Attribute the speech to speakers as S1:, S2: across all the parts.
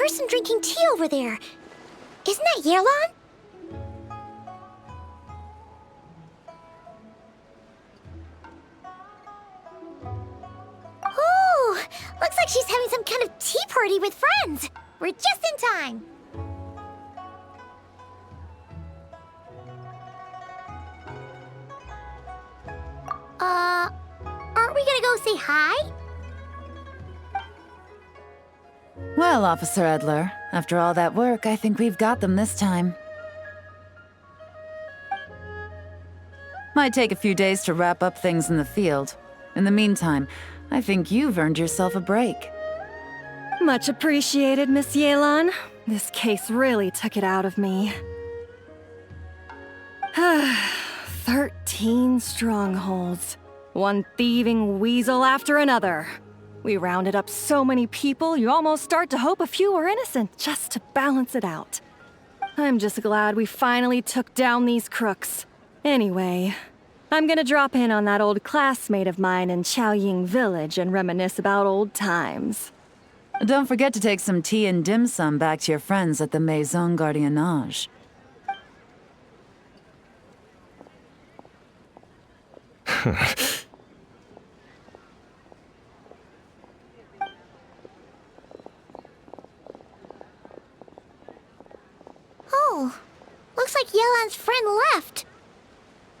S1: person drinking tea over there. Isn't that Yelan? Oh, looks like she's having some kind of tea party with friends. We're just in time. Aren't we gonna go say hi?
S2: Well, Officer Edler, after all that work, I think we've got them this time. Might take a few days to wrap up things in the field. In the meantime, I think you've earned yourself a break.
S3: Much appreciated, Miss Yelan. This case really took it out of me. 13 strongholds. One thieving weasel after another. We rounded up so many people, you almost start to hope a few were innocent, just to balance it out. I'm just glad we finally took down these crooks. Anyway, I'm gonna drop in on that old classmate of mine in Chaoying Village and reminisce about old times.
S2: Don't forget to take some tea and dim sum back to your friends at the Maison Gardiennage.
S1: Oh, looks like Yelan's friend left.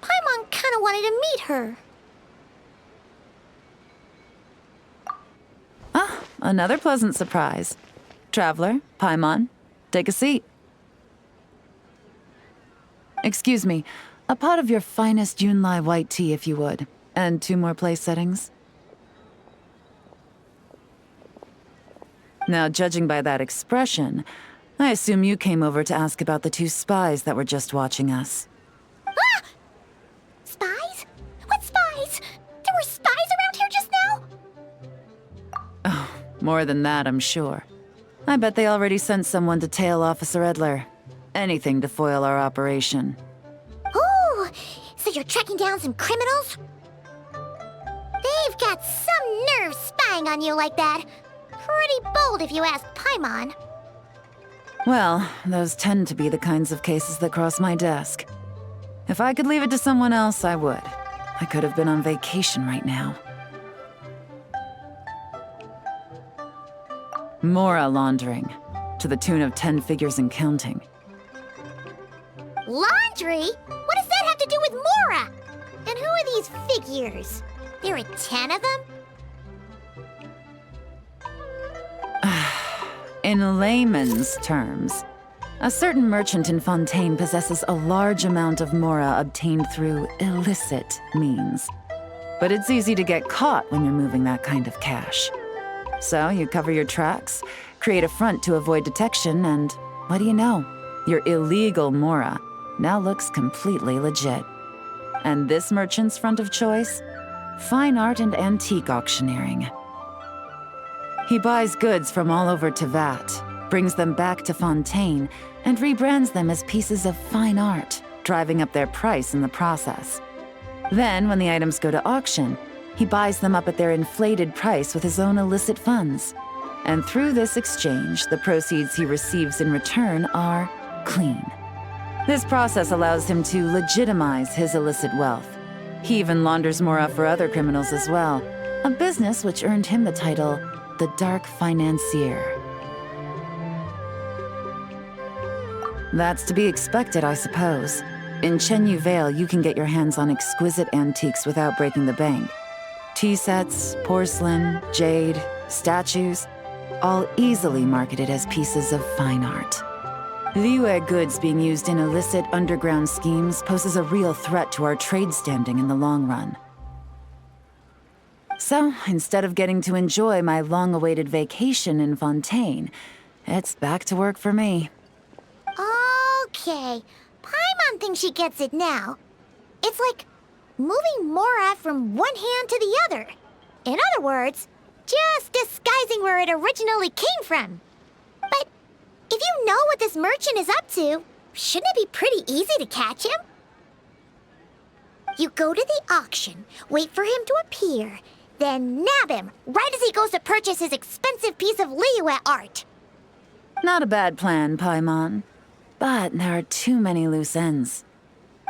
S1: Paimon kinda wanted to meet her.
S2: Ah, another pleasant surprise. Traveler, Paimon, take a seat. Excuse me, a pot of your finest Yunlai white tea, if you would. And 2 more place settings. Now, judging by that expression, I assume you came over to ask about the 2 spies that were just watching us.
S1: Ah! Spies? What spies? There were spies around here just now?
S2: Oh, more than that, I'm sure. I bet they already sent someone to tail Officer Edler. Anything to foil our operation.
S1: Oh, so you're tracking down some criminals? They've got some nerve spying on you like that. Pretty bold if you ask Paimon.
S2: Well, those tend to be the kinds of cases that cross my desk. If I could leave it to someone else, I would. I could have been on vacation right now. Mora laundering, to the tune of 10 figures and counting.
S1: Laundry? What does that have to do with Mora? And who are these figures? There are 10 of them?
S2: In layman's terms, a certain merchant in Fontaine possesses a large amount of Mora obtained through illicit means. But it's easy to get caught when you're moving that kind of cash. So you cover your tracks, create a front to avoid detection, and what do you know? Your illegal Mora now looks completely legit. And this merchant's front of choice? Fine art and antique auctioneering. He buys goods from all over Teyvat, brings them back to Fontaine, and rebrands them as pieces of fine art, driving up their price in the process. Then, when the items go to auction, he buys them up at their inflated price with his own illicit funds. And through this exchange, the proceeds he receives in return are clean. This process allows him to legitimize his illicit wealth. He even launders Mora for other criminals as well, a business which earned him the title the Dark Financier. That's to be expected, I suppose. In Chenyu Vale, you can get your hands on exquisite antiques without breaking the bank. Tea sets, porcelain, jade, statues, all easily marketed as pieces of fine art. Liyue goods being used in illicit underground schemes poses a real threat to our trade standing in the long run. So, instead of getting to enjoy my long-awaited vacation in Fontaine, it's back to work for me.
S1: Okay, Paimon thinks she gets it now. It's like moving Mora from one hand to the other. In other words, just disguising where it originally came from. But if you know what this merchant is up to, shouldn't it be pretty easy to catch him? You go to the auction, wait for him to appear, then nab him right as he goes to purchase his expensive piece of Liyue art.
S2: Not a bad plan, Paimon. But there are too many loose ends.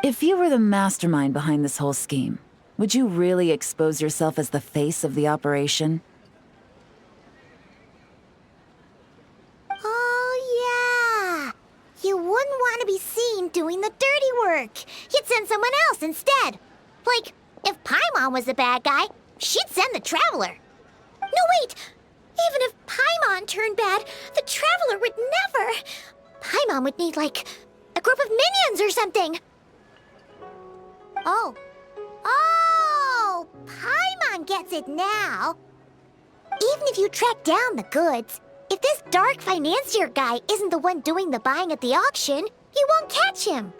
S2: If you were the mastermind behind this whole scheme, would you really expose yourself as the face of the operation?
S1: Oh, yeah. You wouldn't want to be seen doing the dirty work. You'd send someone else instead. Like, if Paimon was the bad guy, she'd send the Traveler. No, wait! Even if Paimon turned bad, the Traveler would never. Paimon would need, like, a group of minions or something. Oh, Paimon gets it now. Even if you track down the goods, if this dark financier guy isn't the one doing the buying at the auction, you won't catch him.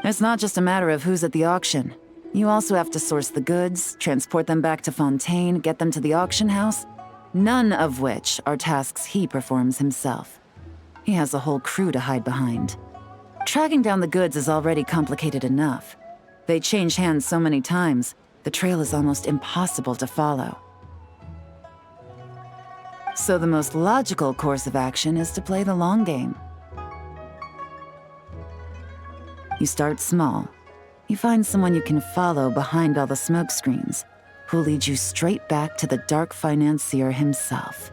S2: It's not just a matter of who's at the auction. You also have to source the goods, transport them back to Fontaine, get them to the auction house, none of which are tasks he performs himself. He has a whole crew to hide behind. Tracking down the goods is already complicated enough. They change hands so many times, the trail is almost impossible to follow. So the most logical course of action is to play the long game. You start small. You find someone you can follow behind all the smoke screens, who'll lead you straight back to the dark financier himself.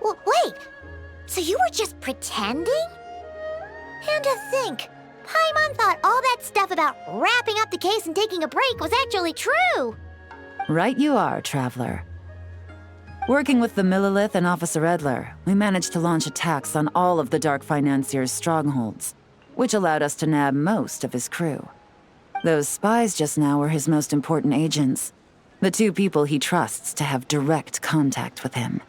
S1: Wait, so you were just pretending? And to think, Paimon thought all that stuff about wrapping up the case and taking a break was actually true.
S2: Right you are, Traveler. Working with the Millilith and Officer Edler, we managed to launch attacks on all of the Dark Financier's strongholds, which allowed us to nab most of his crew. Those spies just now were his most important agents, the two people he trusts to have direct contact with him.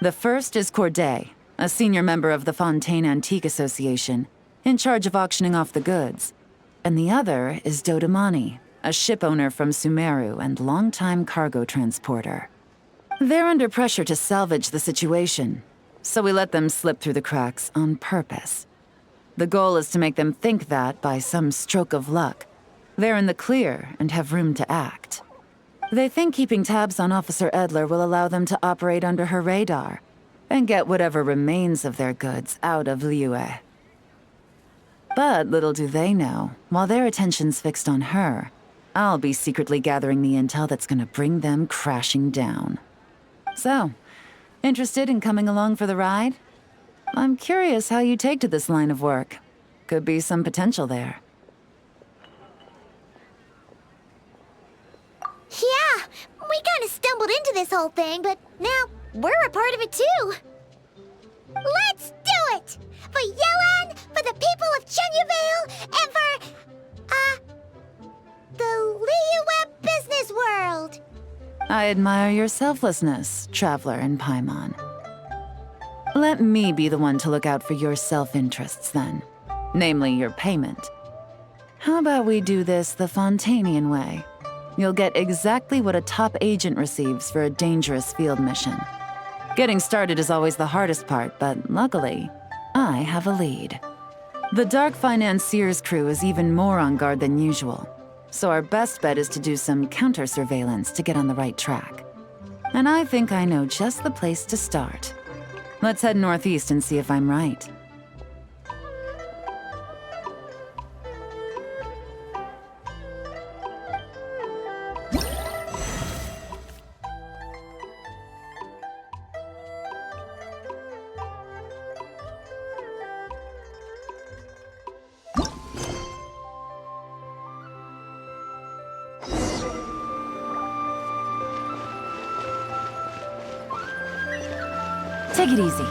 S2: The first is Corday, a senior member of the Fontaine Antique Association, in charge of auctioning off the goods. And the other is Dodamani, a ship owner from Sumeru and longtime cargo transporter. They're under pressure to salvage the situation, so we let them slip through the cracks on purpose. The goal is to make them think that, by some stroke of luck, they're in the clear and have room to act. They think keeping tabs on Officer Edler will allow them to operate under her radar and get whatever remains of their goods out of Liyue. But little do they know, while their attention's fixed on her, I'll be secretly gathering the intel that's gonna bring them crashing down. So, interested in coming along for the ride? I'm curious how you take to this line of work. Could be some potential there.
S1: Yeah, we kind of stumbled into this whole thing, but now we're a part of it too. Let's do it! For Yelan, for the people of Chenyavale, and for, the Liyue business world.
S2: I admire your selflessness, Traveler and Paimon. Let me be the one to look out for your self-interests then. Namely, your payment. How about we do this the Fontainian way? You'll get exactly what a top agent receives for a dangerous field mission. Getting started is always the hardest part, but luckily, I have a lead. The Dark Financier's crew is even more on guard than usual, so our best bet is to do some counter-surveillance to get on the right track. And I think I know just the place to start. Let's head northeast and see if I'm right. Take it easy.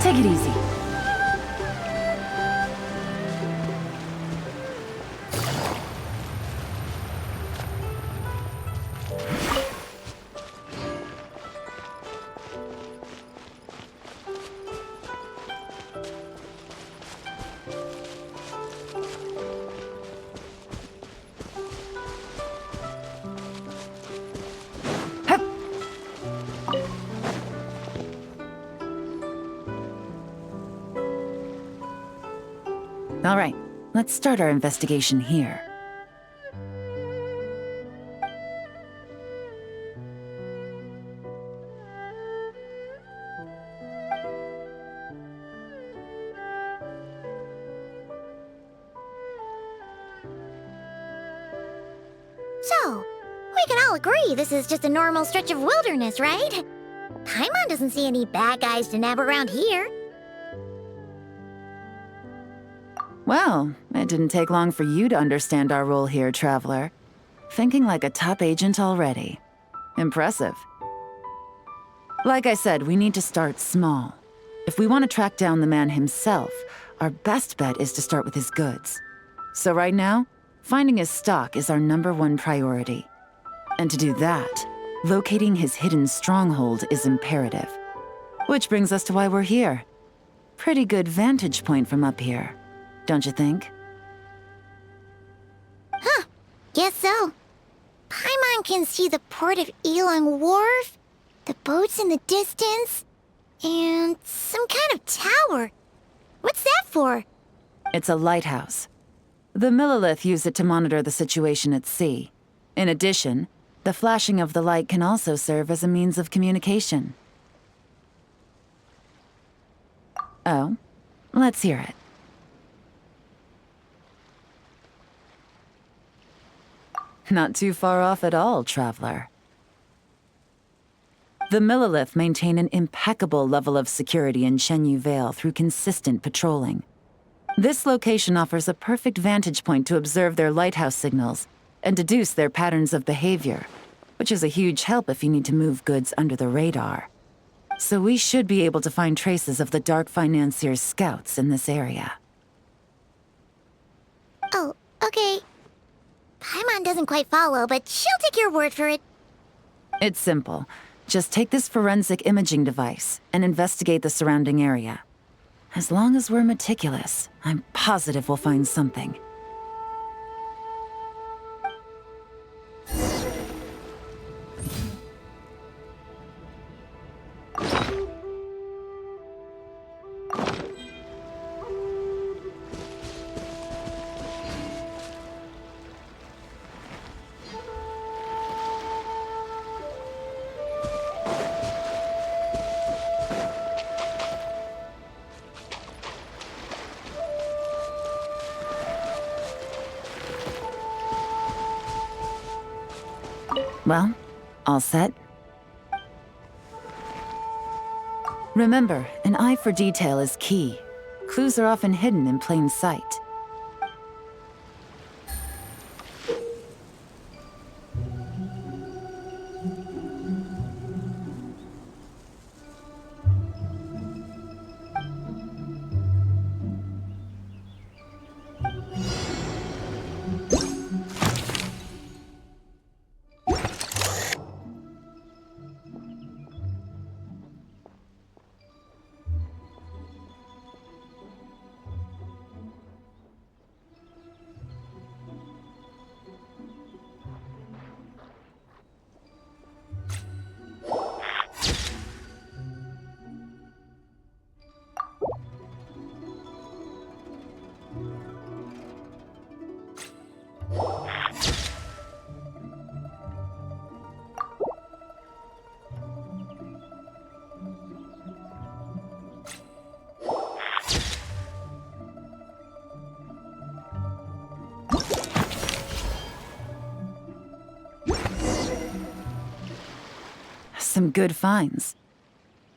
S2: Take it easy. All right, let's start our investigation here.
S1: So, we can all agree this is just a normal stretch of wilderness, right? Paimon doesn't see any bad guys to nab around here.
S2: Well, it didn't take long for you to understand our role here, Traveler. Thinking like a top agent already. Impressive. Like I said, we need to start small. If we want to track down the man himself, our best bet is to start with his goods. So right now, finding his stock is our #1 priority. And to do that, locating his hidden stronghold is imperative. Which brings us to why we're here. Pretty good vantage point from up here, don't you think?
S1: Huh, guess so. Paimon can see the port of Elong Wharf, the boats in the distance, and some kind of tower. What's that for?
S2: It's a lighthouse. The Millilith use it to monitor the situation at sea. In addition, the flashing of the light can also serve as a means of communication. Oh, let's hear it. Not too far off at all, Traveler. The Millilith maintain an impeccable level of security in Shenyu Vale through consistent patrolling. This location offers a perfect vantage point to observe their lighthouse signals and deduce their patterns of behavior, which is a huge help if you need to move goods under the radar. So we should be able to find traces of the Dark Financier's scouts in this area.
S1: Oh, okay. Paimon doesn't quite follow, but she'll take your word for it.
S2: It's simple. Just take this forensic imaging device and investigate the surrounding area. As long as we're meticulous, I'm positive we'll find something. Well, all set? Remember, an eye for detail is key. Clues are often hidden in plain sight. Some good finds.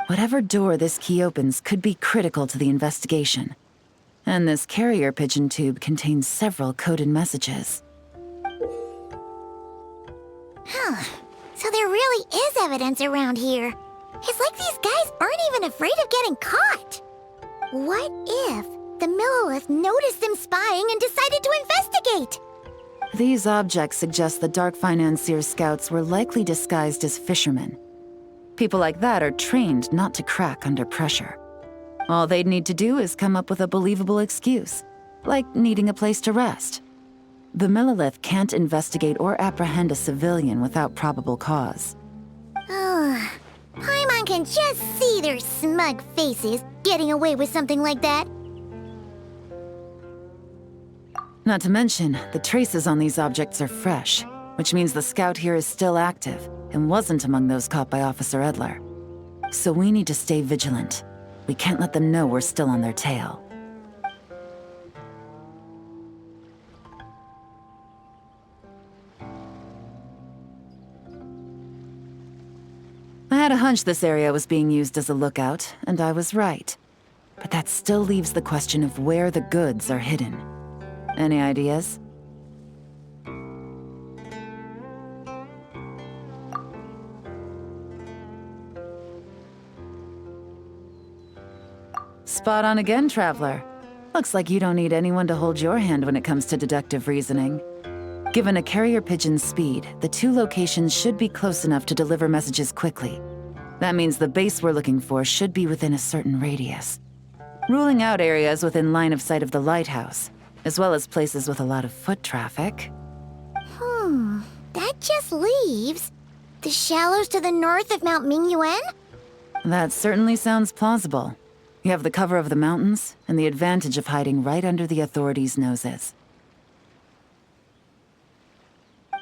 S2: Whatever door this key opens could be critical to the investigation. And this carrier pigeon tube contains several coded messages.
S1: Huh. So there really is evidence around here. It's like these guys aren't even afraid of getting caught. What if the Millilith noticed them spying and decided to investigate?
S2: These objects suggest the Dark Financier scouts were likely disguised as fishermen. People like that are trained not to crack under pressure. All they'd need to do is come up with a believable excuse, like needing a place to rest. The Millilith can't investigate or apprehend a civilian without probable cause.
S1: Ugh. Paimon can just see their smug faces getting away with something like that.
S2: Not to mention, the traces on these objects are fresh, which means the scout here is still active and wasn't among those caught by Officer Edler. So we need to stay vigilant. We can't let them know we're still on their tail. I had a hunch this area was being used as a lookout, and I was right. But that still leaves the question of where the goods are hidden. Any ideas? Spot on again, Traveler. Looks like you don't need anyone to hold your hand when it comes to deductive reasoning. Given a carrier pigeon's speed, the two locations should be close enough to deliver messages quickly. That means the base we're looking for should be within a certain radius. Ruling out areas within line of sight of the lighthouse, as well as places with a lot of foot traffic.
S1: That just leaves the shallows to the north of Mount Mingyuan?
S2: That certainly sounds plausible. You have the cover of the mountains, and the advantage of hiding right under the authorities' noses.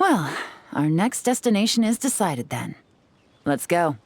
S2: Well, our next destination is decided then. Let's go.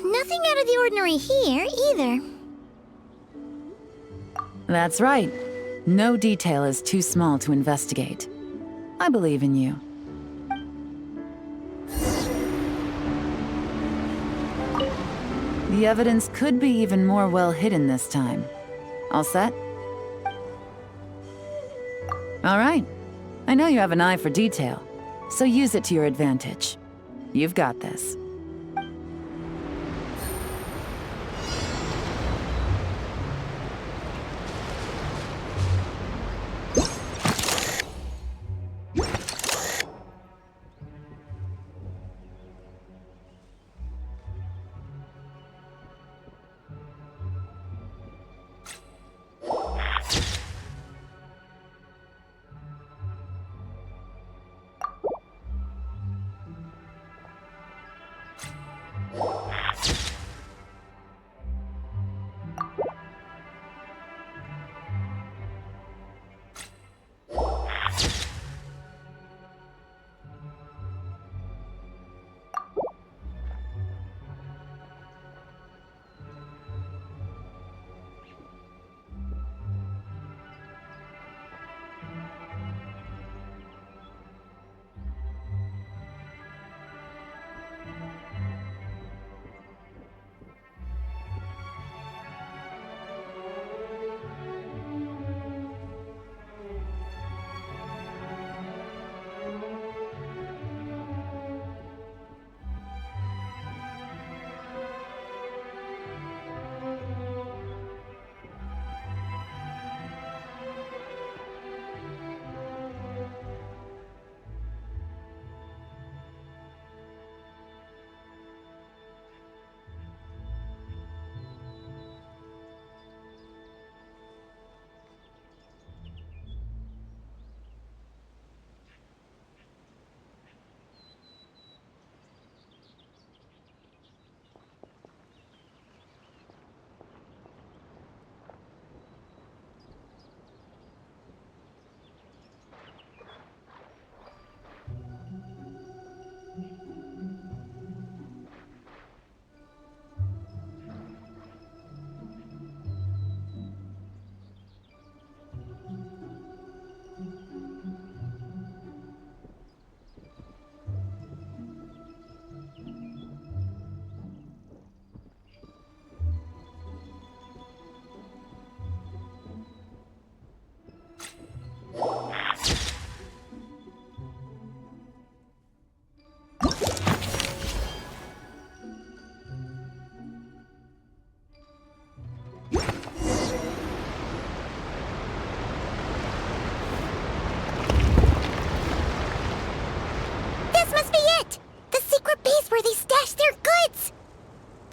S1: Nothing out of the ordinary here, either.
S2: That's right. No detail is too small to investigate. I believe in you. The evidence could be even more well hidden this time. All set? All right. I know you have an eye for detail, so use it to your advantage. You've got this.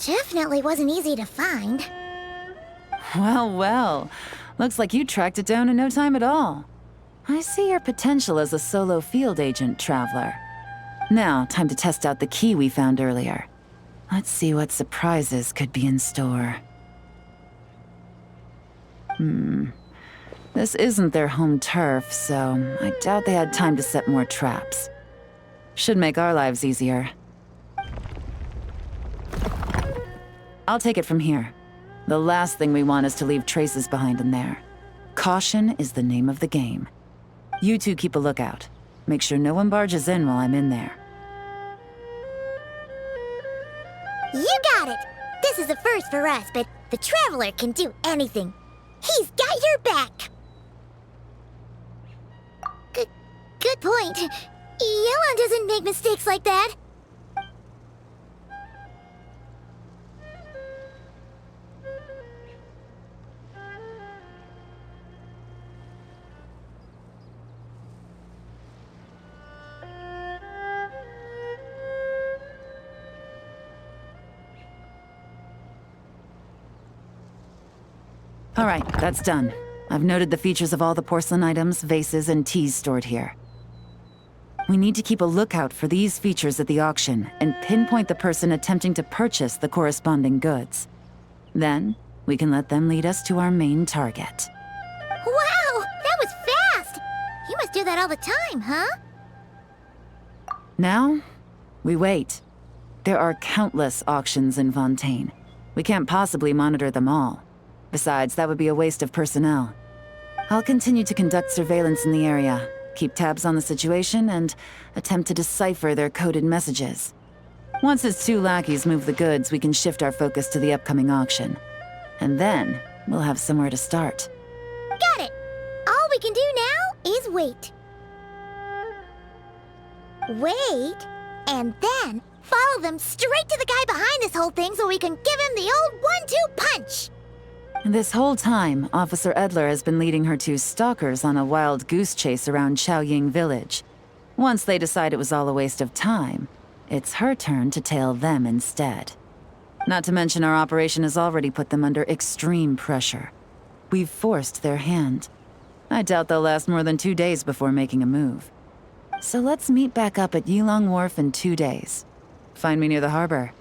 S1: Definitely wasn't easy to find.
S2: Well, well. Looks like you tracked it down in no time at all. I see your potential as a solo field agent, Traveler. Now, time to test out the key we found earlier. Let's see what surprises could be in store. This isn't their home turf, so I doubt they had time to set more traps. Should make our lives easier. I'll take it from here. The last thing we want is to leave traces behind in there. Caution is the name of the game. You two keep a lookout. Make sure no one barges in while I'm in there.
S1: You got it! This is a first for us, but the Traveler can do anything. He's got your back! Good point. Yelan doesn't make mistakes like that.
S2: All right, that's done. I've noted the features of all the porcelain items, vases, and teas stored here. We need to keep a lookout for these features at the auction and pinpoint the person attempting to purchase the corresponding goods. Then, we can let them lead us to our main target.
S1: Wow, that was fast! You must do that all the time, huh?
S2: Now, we wait. There are countless auctions in Fontaine. We can't possibly monitor them all. Besides, that would be a waste of personnel. I'll continue to conduct surveillance in the area, keep tabs on the situation, and attempt to decipher their coded messages. Once his two lackeys move the goods, we can shift our focus to the upcoming auction. And then, we'll have somewhere to start.
S1: Got it! All we can do now is wait. Wait, and then follow them straight to the guy behind this whole thing so we can give him the old 1-2 punch!
S2: This whole time, Officer Edler has been leading her two stalkers on a wild goose chase around Chaoying Village. Once they decide it was all a waste of time, it's her turn to tail them instead. Not to mention our operation has already put them under extreme pressure. We've forced their hand. I doubt they'll last more than 2 days before making a move. So let's meet back up at Yilong Wharf in 2 days. Find me near the harbor.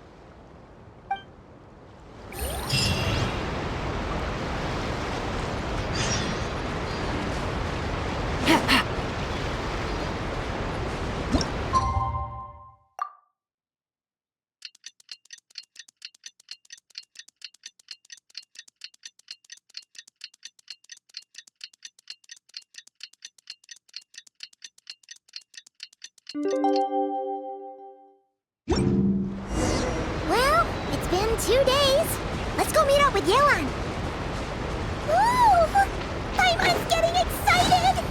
S1: Well, it's been 2 days. Let's go meet up with Yelan. Ooh! I'm getting excited!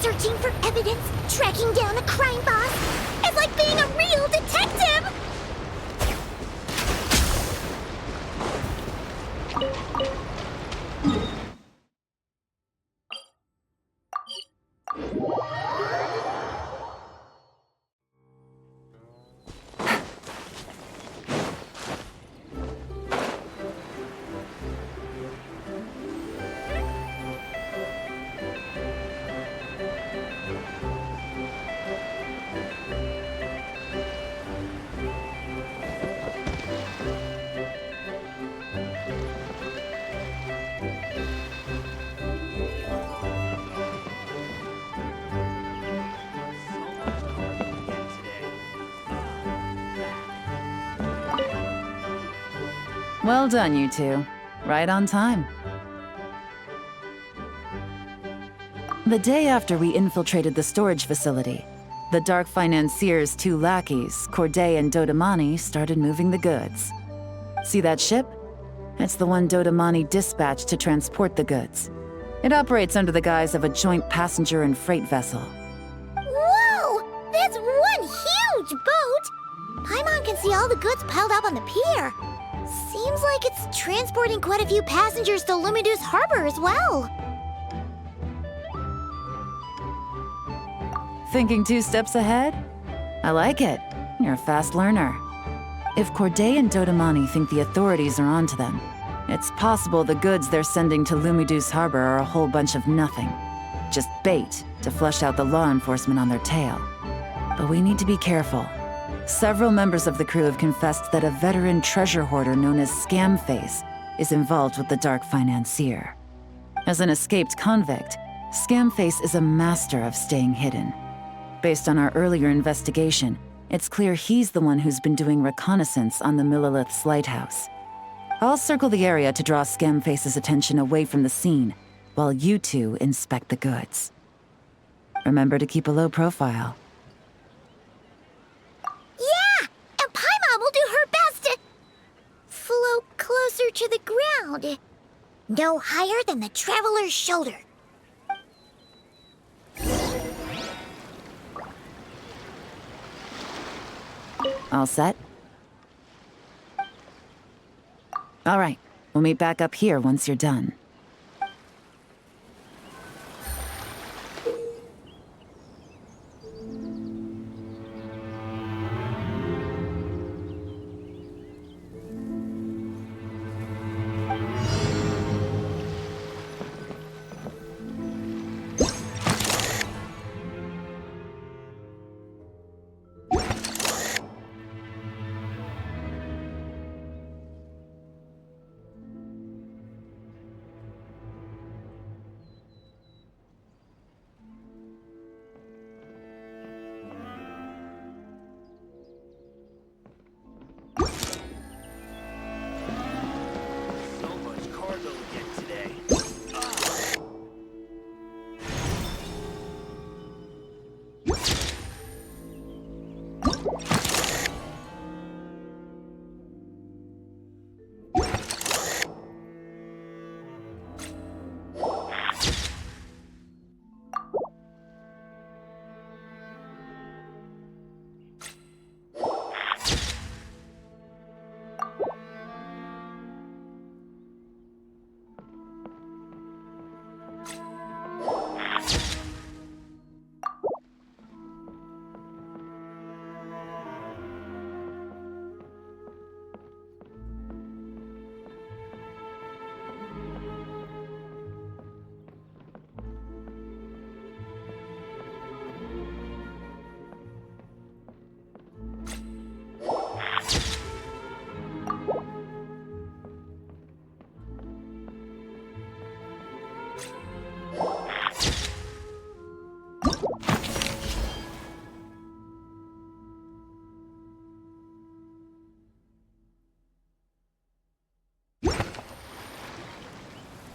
S1: Searching for evidence, tracking down a crime boss. It's like being a real detective! Well done, you two. Right on time. The day after we infiltrated the storage facility, the Dark Financier's two lackeys, Corday and Dodamani, started moving the goods. See that ship? It's the one Dodamani dispatched to transport the goods. It operates under the guise of a joint passenger and freight vessel. Whoa! That's one huge boat! Paimon can see all the goods piled up on the pier. Seems like it's transporting quite a few passengers to Lumidu's harbor as well.
S2: Thinking 2 steps ahead? I like it. You're a fast learner. If Corday and Dodamani think the authorities are onto them, it's possible the goods they're sending to Lumiduce Harbor are a whole bunch of nothing. Just bait to flush out the law enforcement on their tail. But we need to be careful. Several members of the crew have confessed that a veteran treasure hoarder known as Scamface is involved with the dark financier. As an escaped convict, Scamface is a master of staying hidden. Based on our earlier investigation, it's clear he's the one who's been doing reconnaissance on the Millilith's lighthouse. I'll circle the area to draw Scamface's attention away from the scene, while you two inspect the goods. Remember to keep a low profile.
S1: Yeah! And Paimon will do her best to float closer to the ground. No higher than the traveler's shoulder.
S2: All set? All right, we'll meet back up here once you're done.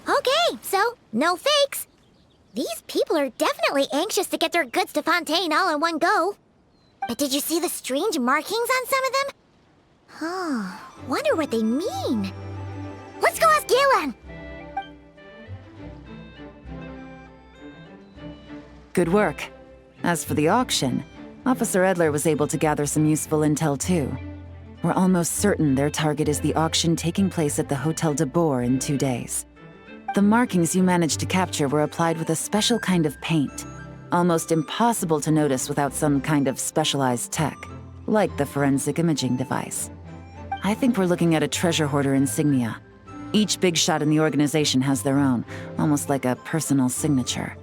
S1: Okay, so no fakes. These people are definitely anxious to get their goods to Fontaine all in one go. But did you see the strange markings on some of them? Huh, wonder what they mean. Let's go ask Galen!
S2: Good work. As for the auction, Officer Edler was able to gather some useful intel too. We're almost certain their target is the auction taking place at the Hotel de Boer in 2 days. The markings you managed to capture were applied with a special kind of paint, almost impossible to notice without some kind of specialized tech, like the forensic imaging device. I think we're looking at a treasure hoarder insignia. Each big shot in the organization has their own, almost like a personal signature.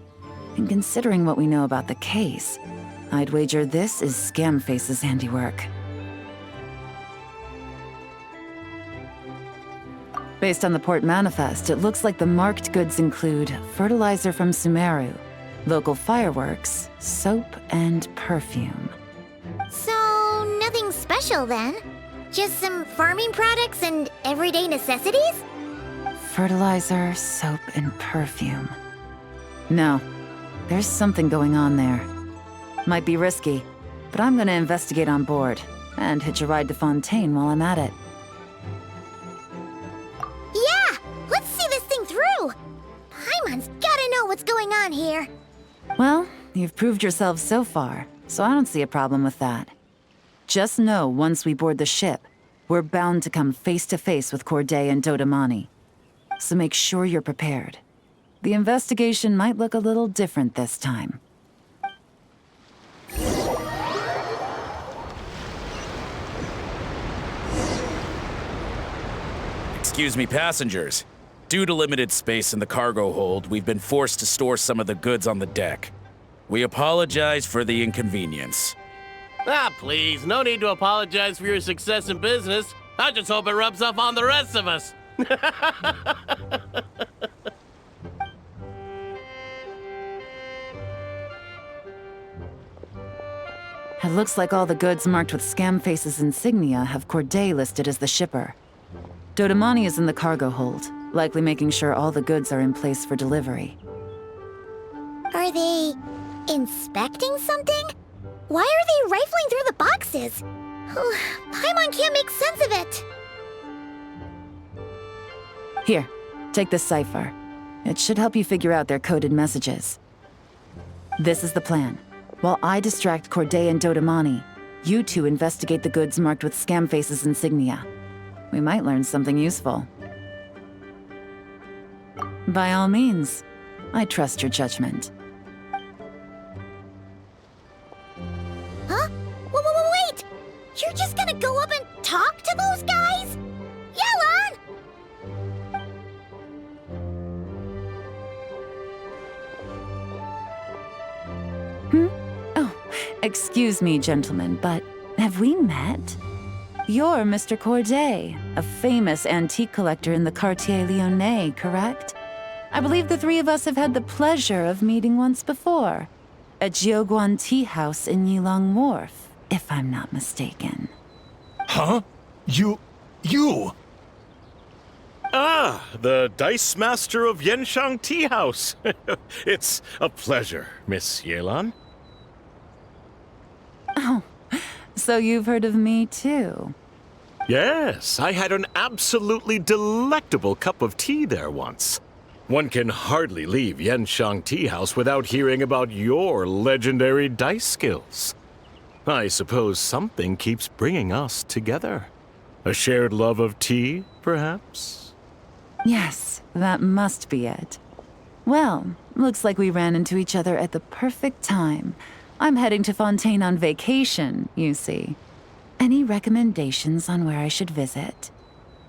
S2: And considering what we know about the case, I'd wager this is Scamface's handiwork. Based on the port manifest, it looks like the marked goods include fertilizer from Sumeru, local fireworks, soap, and perfume.
S1: So, nothing special then? Just some farming products and everyday necessities?
S2: Fertilizer, soap, and perfume. No, there's something going on there. Might be risky, but I'm gonna investigate on board, and hitch a ride to Fontaine while I'm at it.
S1: Yeah! Let's see this thing through! Paimon's gotta know what's going on here.
S2: Well, you've proved yourself so far, so I don't see a problem with that. Just know once we board the ship, we're bound to come face to face with Corday and Dodamani. So make sure you're prepared. The investigation might look a little different this time.
S4: Excuse me, passengers. Due to limited space in the cargo hold, we've been forced to store some of the goods on the deck. We apologize for the inconvenience.
S5: Ah, please, no need to apologize for your success in business. I just hope it rubs off on the rest of us.
S2: It looks like all the goods marked with Scamface's insignia have Corday listed as the shipper. Dodamani is in the cargo hold, likely making sure all the goods are in place for delivery.
S1: Are they inspecting something? Why are they rifling through the boxes? Paimon can't make sense of it.
S2: Here, take this cipher. It should help you figure out their coded messages. This is the plan. While I distract Corday and Dodamani, you two investigate the goods marked with Scamface's insignia. We might learn something useful. By all means, I trust your judgment.
S1: Huh? Wait! You're just gonna go up and talk to those guys? Yelan!
S2: Oh, excuse me, gentlemen, but have we met? You're Mr. Corday, a famous antique collector in the Quartier Lyonnais, correct? I believe the three of us have had the pleasure of meeting once before. At Jiuguan Tea House in Yilong Wharf, if I'm not mistaken.
S6: Huh? You...
S7: Ah, the Dice Master of Yenshang Tea House. It's a pleasure, Miss Yelan.
S2: Oh, so you've heard of me too?
S7: Yes, I had an absolutely delectable cup of tea there once. One can hardly leave Yenshang Tea House without hearing about your legendary dice skills. I suppose something keeps bringing us together. A shared love of tea, perhaps?
S2: Yes, that must be it. Well, looks like we ran into each other at the perfect time. I'm heading to Fontaine on vacation, you see. Any recommendations on where I should visit?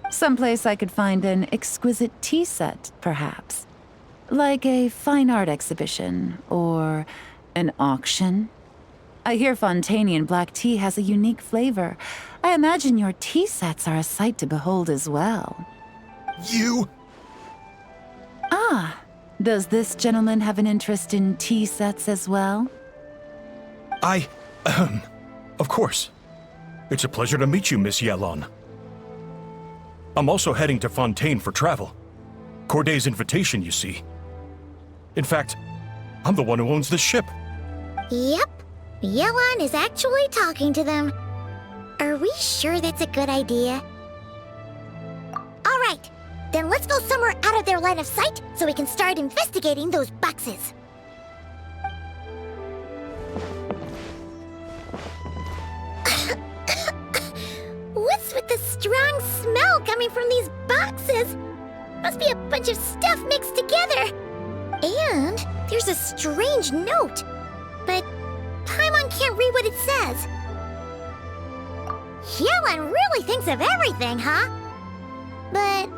S2: Someplace I could find an exquisite tea set, perhaps. Like a fine art exhibition, or an auction. I hear Fontainian black tea has a unique flavor. I imagine your tea sets are a sight to behold as well.
S6: You...
S2: Ah, does this gentleman have an interest in tea sets as well?
S6: Of course. It's a pleasure to meet you, Miss Yelan. I'm also heading to Fontaine for travel. Corday's invitation, you see. In fact, I'm the one who owns the ship.
S1: Yep. Yelan is actually talking to them. Are we sure that's a good idea? All right. Then let's go somewhere out of their line of sight so we can start investigating those boxes. What's with the strong smell coming from these boxes? Must be a bunch of stuff mixed together. And there's a strange note. But Paimon can't read what it says. Yelan really thinks of everything, huh? But,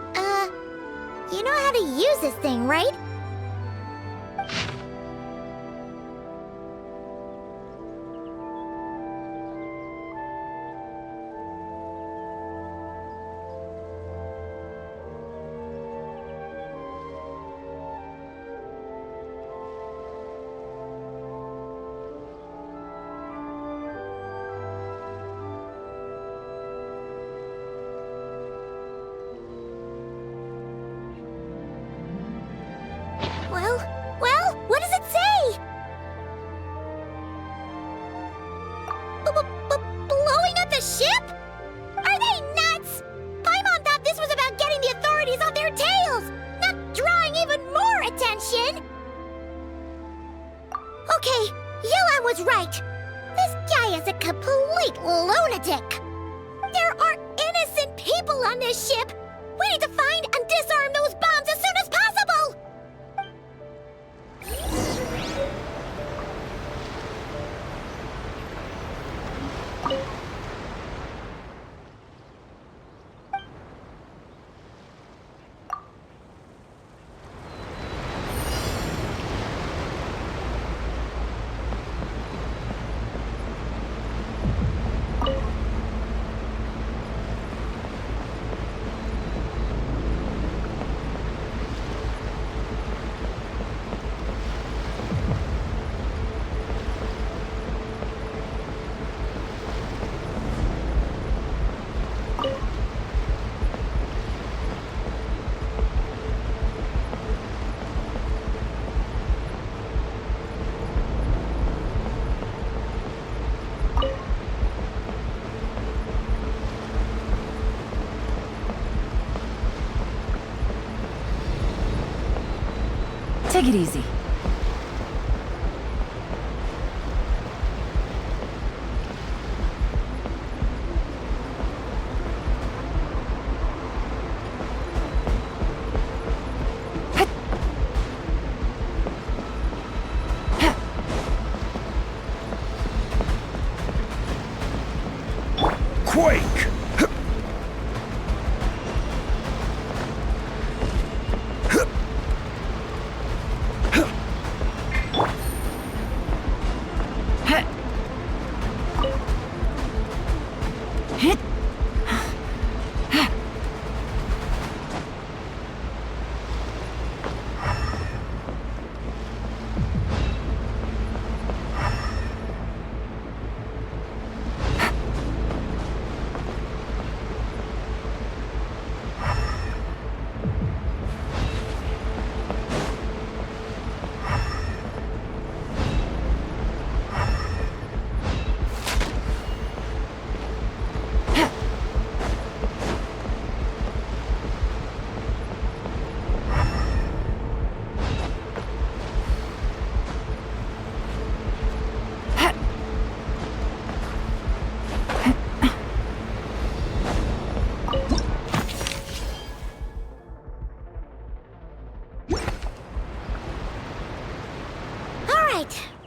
S1: you know how to use this thing, right? Well, what does it say? Blowing up the ship? Are they nuts? Paimon thought this was about getting the authorities off their tails, not drawing even more attention. Okay, Yelan was right. This guy is a complete lunatic. There are innocent people on this ship. We need to find and disarm those bombs as soon as possible.
S2: Take it easy.
S6: Quake!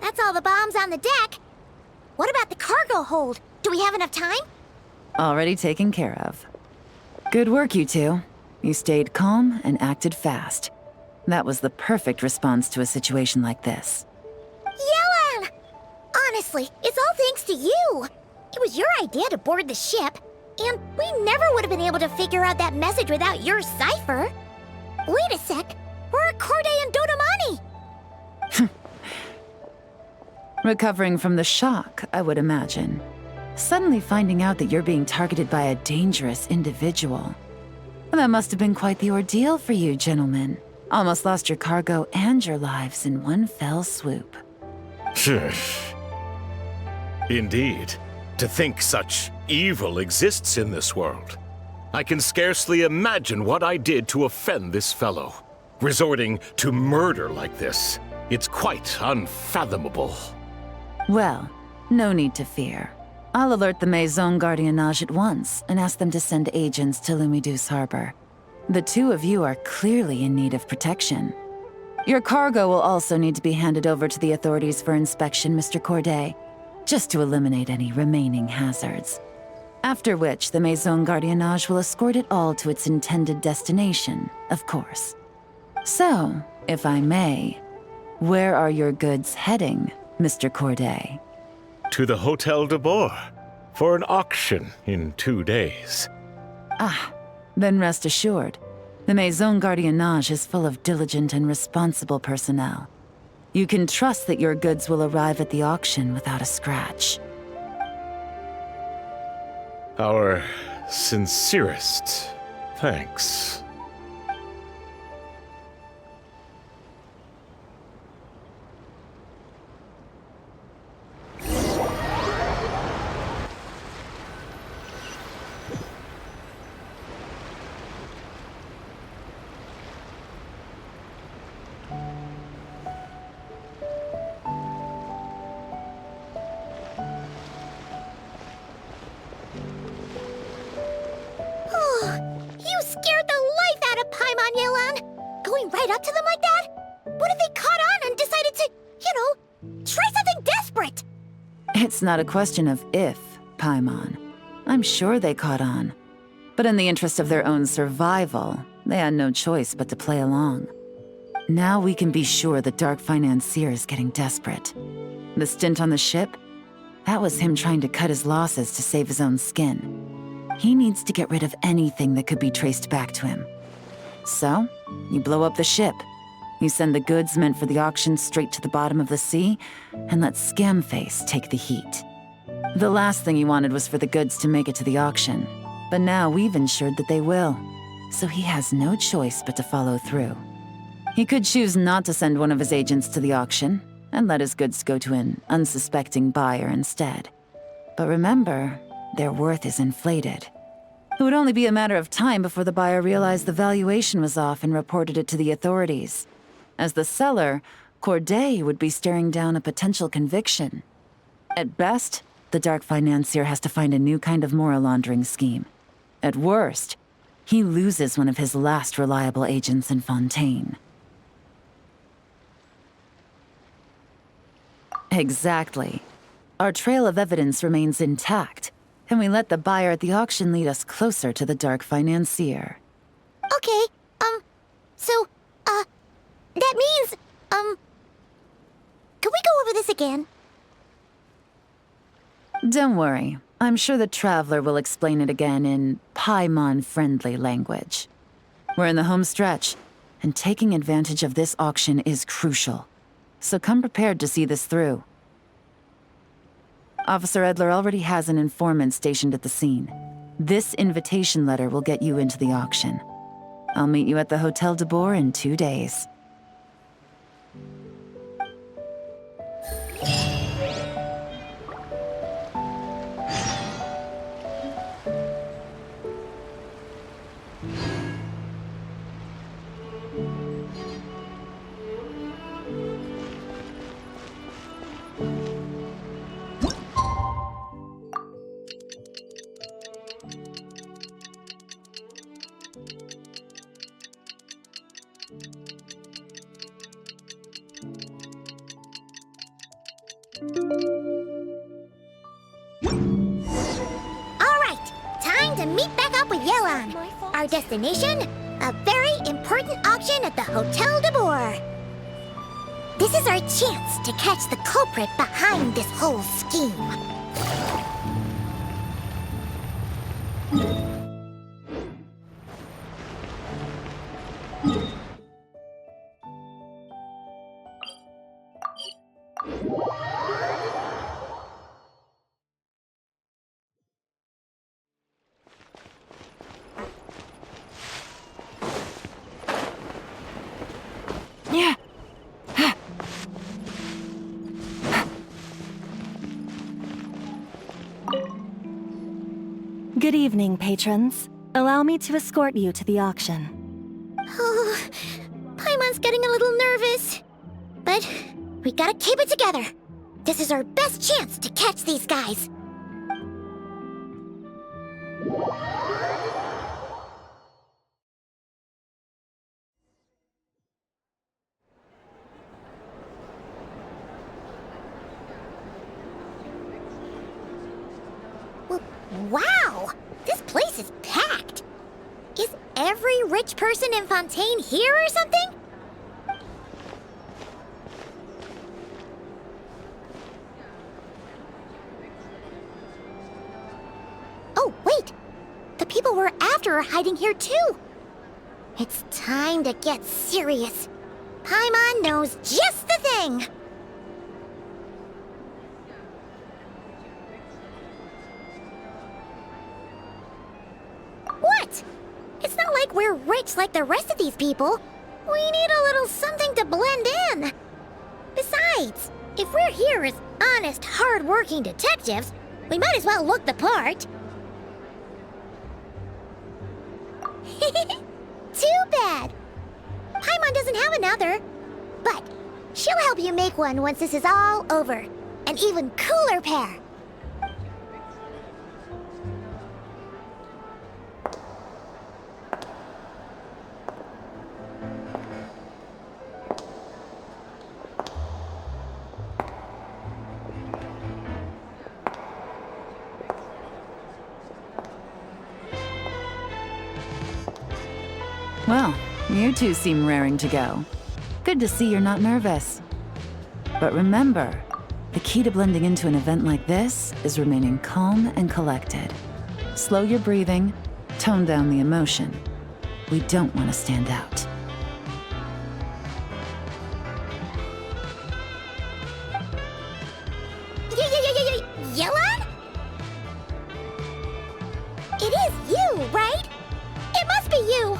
S1: That's all the bombs on the deck. What about the cargo hold? Do we have enough time?
S2: Already taken care of. Good work, you two. You stayed calm and acted fast. That was the perfect response to a situation like this.
S1: Yelan! Honestly, it's all thanks to you. It was your idea to board the ship, and we never would have been able to figure out that message without your cipher. Wait a sec. We're at Corday and Dodamani.
S2: Recovering from the shock, I would imagine. Suddenly finding out that you're being targeted by a dangerous individual. That must have been quite the ordeal for you, gentlemen. Almost lost your cargo and your lives in one fell swoop.
S7: Indeed. To think such evil exists in this world. I can scarcely imagine what I did to offend this fellow. Resorting to murder like this. It's quite unfathomable.
S2: Well, no need to fear. I'll alert the Maison Gardiennage at once and ask them to send agents to Lumidus Harbor. The two of you are clearly in need of protection. Your cargo will also need to be handed over to the authorities for inspection, Mr. Corday, just to eliminate any remaining hazards. After which, the Maison Gardiennage will escort it all to its intended destination, of course. So, if I may, where are your goods heading, Mr. Corday?
S7: To the Hotel de Boer for an auction in 2 days.
S2: Ah, then rest assured, the Maison Gardiennage is full of diligent and responsible personnel. You can trust that your goods will arrive at the auction without a scratch.
S7: Our sincerest thanks.
S1: You scared the life out of Paimon, Yelan! Going right up to them like that? What if they caught on and decided to, try something desperate?
S2: It's not a question of if, Paimon. I'm sure they caught on. But in the interest of their own survival, they had no choice but to play along. Now we can be sure the Dark Financier is getting desperate. The stint on the ship? That was him trying to cut his losses to save his own skin. He needs to get rid of anything that could be traced back to him. So, you blow up the ship. You send the goods meant for the auction straight to the bottom of the sea, and let Scamface take the heat. The last thing he wanted was for the goods to make it to the auction, but now we've ensured that they will, so he has no choice but to follow through. He could choose not to send one of his agents to the auction, and let his goods go to an unsuspecting buyer instead. But remember, their worth is inflated. It would only be a matter of time before the buyer realized the valuation was off and reported it to the authorities. As the seller, Corday would be staring down a potential conviction. At best, the dark financier has to find a new kind of mora laundering scheme. At worst, he loses one of his last reliable agents in Fontaine. Exactly. Our trail of evidence remains intact, and we let the buyer at the auction lead us closer to the dark financier.
S1: Okay, that means, can we go over this again?
S2: Don't worry. I'm sure the Traveler will explain it again in Paimon-friendly language. We're in the home stretch, and taking advantage of this auction is crucial. So come prepared to see this through. Officer Edler already has an informant stationed at the scene. This invitation letter will get you into the auction. I'll meet you at the Hotel de Boer in 2 days.
S1: Our destination? A very important auction at the Hotel de Boer. This is our chance to catch the culprit behind this whole scheme.
S3: Good evening, patrons. Allow me to escort you to the auction.
S1: Oh, Paimon's getting a little nervous. But we gotta keep it together. This is our best chance to catch these guys. Wow! This place is packed! Is every rich person in Fontaine here or something? Oh, wait! The people we're after are hiding here too! It's time to get serious. Paimon knows just the thing! What? It's not like we're rich like the rest of these people. We need a little something to blend in. Besides, if we're here as honest, hard-working detectives, we might as well look the part. Too bad. Paimon doesn't have another. But she'll help you make one once this is all over. An even cooler pair.
S2: Well, you two seem raring to go. Good to see you're not nervous. But remember, the key to blending into an event like this is remaining calm and collected. Slow your breathing, tone down the emotion. We don't want to stand out.
S1: Yelon? It is you, right? It must be you!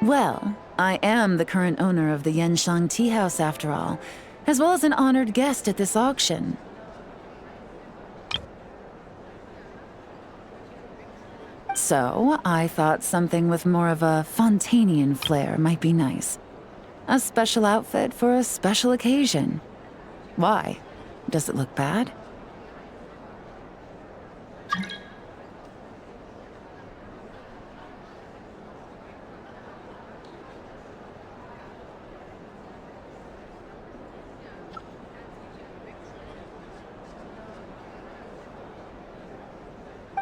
S2: Well, I am the current owner of the Genshin Tea House after all, as well as an honored guest at this auction. So, I thought something with more of a Fontanian flair might be nice. A special outfit for a special occasion. Why? Does it look bad?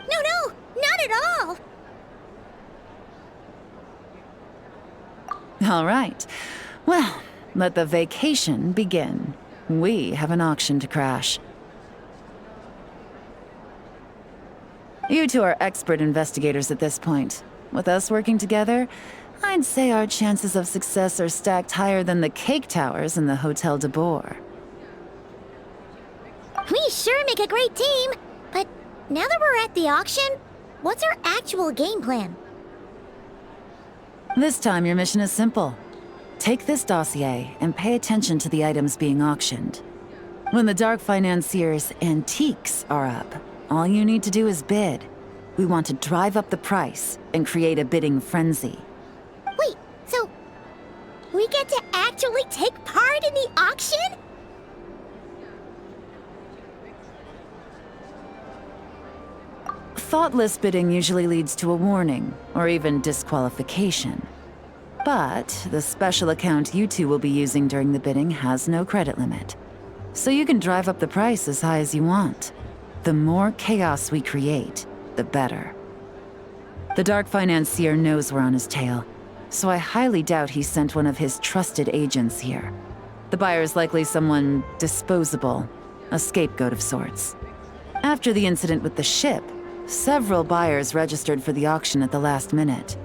S1: No, not at all!
S2: All right. Well, let the vacation begin. We have an auction to crash. You two are expert investigators at this point. With us working together, I'd say our chances of success are stacked higher than the cake towers in the Hotel de Boer.
S1: We sure make a great team, but now that we're at the auction, what's our actual game plan?
S2: This time, your mission is simple. Take this dossier and pay attention to the items being auctioned. When the Dark Financier's antiques are up, all you need to do is bid. We want to drive up the price and create a bidding frenzy.
S1: Wait, so we get to actually take part in the auction?
S2: Thoughtless bidding usually leads to a warning, or even disqualification. But the special account you two will be using during the bidding has no credit limit. So you can drive up the price as high as you want. The more chaos we create, the better. The Dark Financier knows we're on his tail, so I highly doubt he sent one of his trusted agents here. The buyer is likely someone disposable, a scapegoat of sorts. After the incident with the ship, several buyers registered for the auction at the last minute.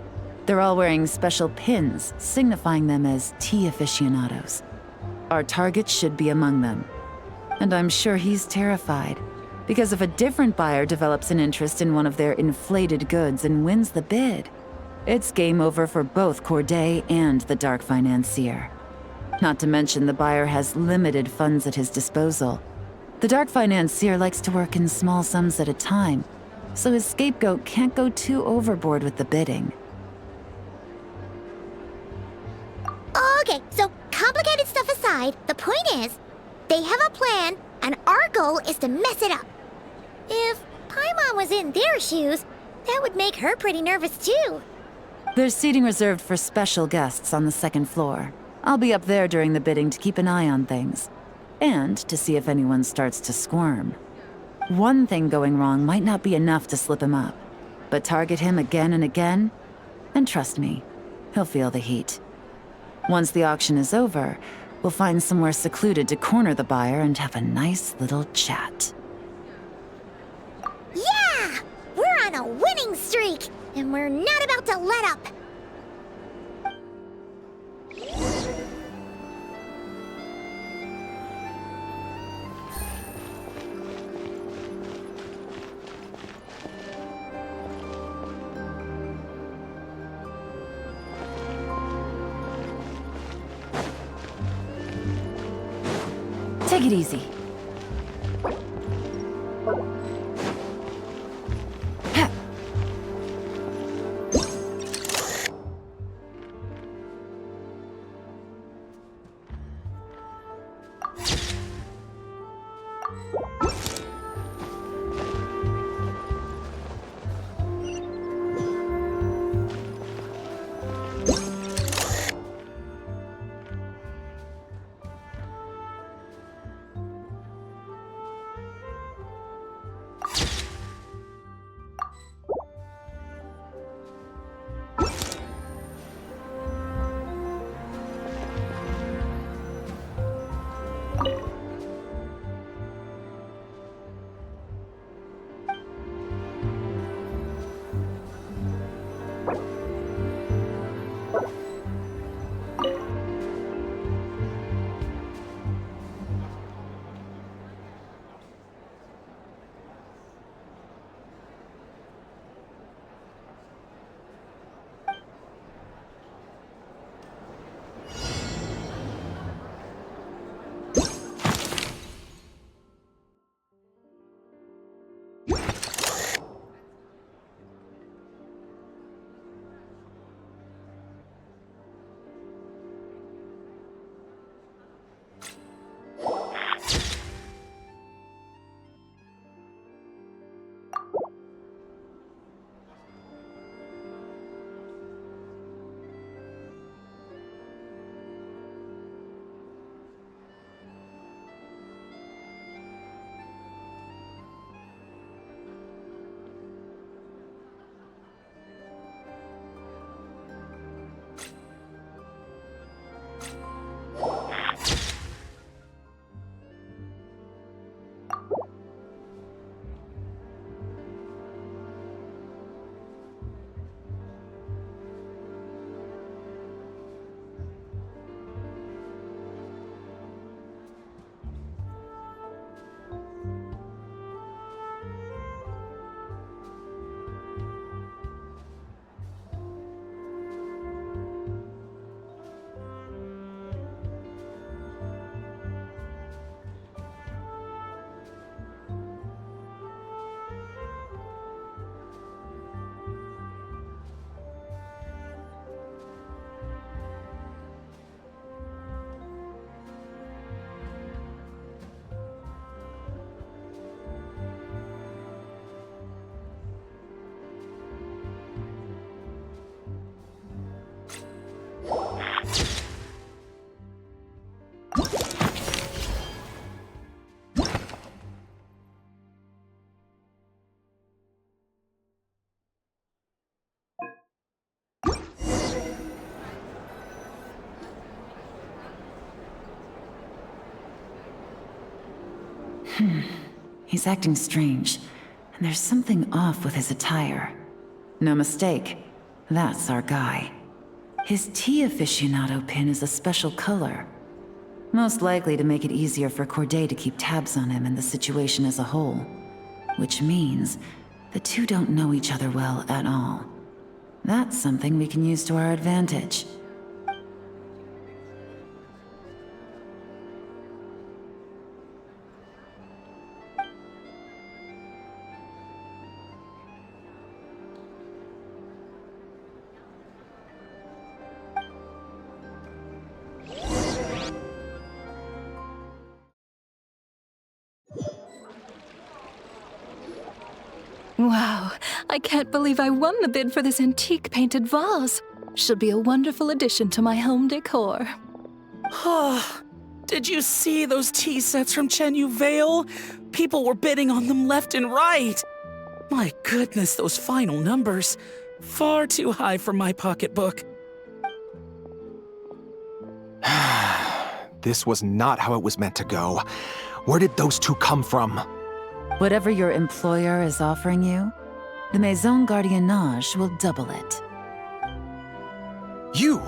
S2: They're all wearing special pins, signifying them as tea aficionados. Our target should be among them. And I'm sure he's terrified, because if a different buyer develops an interest in one of their inflated goods and wins the bid, it's game over for both Corday and the Dark Financier. Not to mention the buyer has limited funds at his disposal. The Dark Financier likes to work in small sums at a time, so his scapegoat can't go too overboard with the bidding.
S1: Okay, so complicated stuff aside, the point is, they have a plan, and our goal is to mess it up. If Paimon was in their shoes, that would make her pretty nervous too.
S2: There's seating reserved for special guests on the second floor. I'll be up there during the bidding to keep an eye on things, and to see if anyone starts to squirm. One thing going wrong might not be enough to slip him up, but target him again and again, and trust me, he'll feel the heat. Once the auction is over, we'll find somewhere secluded to corner the buyer and have a nice little chat.
S1: Yeah! We're on a winning streak, and we're not about to let up.
S2: Take it easy. Ha. He's acting strange, and there's something off with his attire. No mistake, that's our guy. His tea aficionado pin is a special color. Most likely to make it easier for Corday to keep tabs on him and the situation as a whole. Which means the two don't know each other well at all. That's something we can use to our advantage.
S8: Wow, I can't believe I won the bid for this antique painted vase. Should be a wonderful addition to my home decor.
S9: Oh, did you see those tea sets from Chenyu Vale? People were bidding on them left and right. My goodness, those final numbers. Far too high for my pocketbook.
S10: This was not how it was meant to go. Where did those two come from?
S2: Whatever your employer is offering you, the Maison Gardiennage will double it.
S10: You?